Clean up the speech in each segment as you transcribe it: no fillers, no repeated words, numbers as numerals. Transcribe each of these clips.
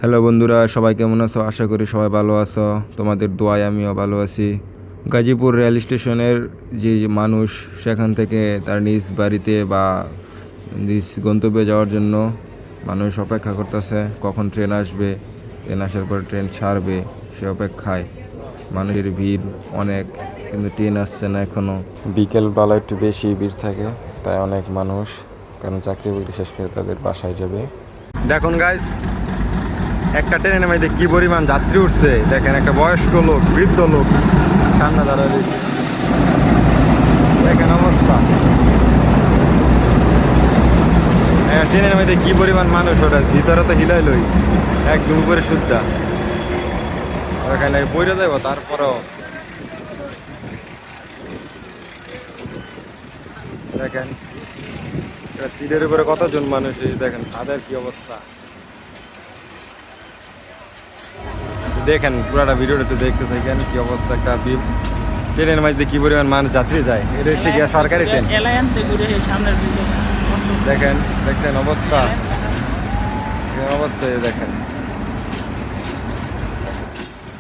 Hello বন্ধুরা, সবাই কেমন আছো? আশা করি সবাই ভালো আছো। তোমাদের দোয়ায় আমিও ভালো আছি। গাজীপুর রেল স্টেশনের যে মানুষ সেখান থেকে তার নিজ বাড়িতে বা নিজ গন্তব্যে যাওয়ার জন্য মানুষ অপেক্ষা করতেছে কখন ট্রেন আসবে। ট্রেন আসার পর ট্রেন ছাড়বে, সে অপেক্ষায়। মানুষের ভিড় অনেক, কিন্তু ট্রেন আসছে না এখনো। বিকেলবেলা একটু বেশি ভিড় থাকে, তাই অনেক মানুষ, কারণ চাকরি বাকরি শেষ করে তাদের বাসায় যাবে। দেখুন গাইস, একটা ট্রেনের মধ্যে কি পরিমাণ যাত্রী উঠছে দেখেন। একটা বয়স্ক লোক, বৃদ্ধ লোক সামনে দাঁড়ায় রয়েছে, দেখেন অবস্থা। ট্রেনের মধ্যে কি পরিমাণ মানুষ, ওটা ভিতরে তো হিলাইলই একদম উপরে সুদ্ধা। ওখানে বইরে যাবো, তারপরেও দেখেন সিটের উপরে কতজন মানুষ, দেখেন তাদের কি অবস্থা। দেখেন পুরাটা ভিডিওটা দেখতে থাকেন কি অবস্থা। একটা ট্রেনের মধ্যে কি পরিমাণ মানুষ যাত্রী যায়। এটা হচ্ছে গিয়া সরকারি ট্রেন। দেখেন, দেখছেন অবস্থা, অবস্থায় দেখেন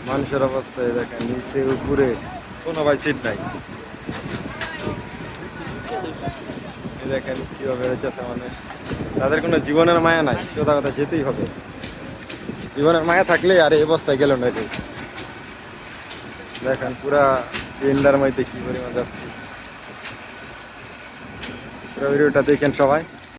মানুষের অবস্থায় দেখেন, নিচে উপরে কোনো ভাই সিট নাই। দেখেন কিভাবে রয়েছে মানুষ, তাদের কোনো জীবনের মায়া নাই। সোজা কথা, যেতেই হবে। জীবনের মায়া থাকলে আর এই অবস্থায় গেল না। দেখেন পুরা ট্রেনটার মধ্যে কি পরিমাণ যাচ্ছে। পুরো ভিডিওটা দেখেন সবাই।